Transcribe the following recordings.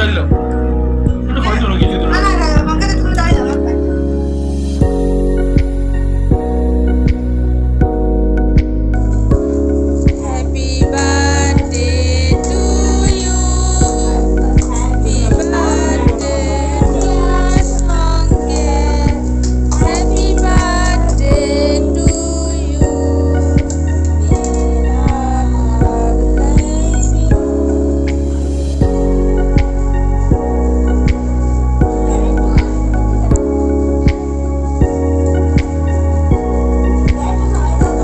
দাঁড়িয়ে একটু খাওয়াই চলো গিয়ে না না না বাঙ্কাতে তুমি দাঁড়িয়ে দাও Happy birthday to you. Happy birthday to Sanket. Happy birthday to you. May God bless you.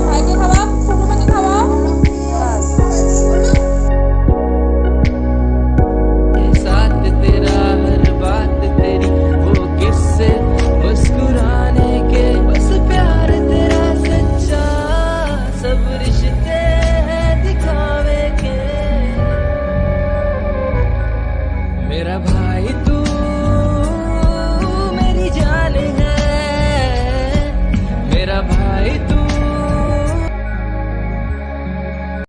ভাইকে খাওয়া, ছোট ভাইকে খাওয়া। साथ तेरा हर बात तेरी वो किस्से मुस्कुराने के बस प्यार तेरा सच्चा सब रिश्ते हैं दिखावे के मेरा भाई तू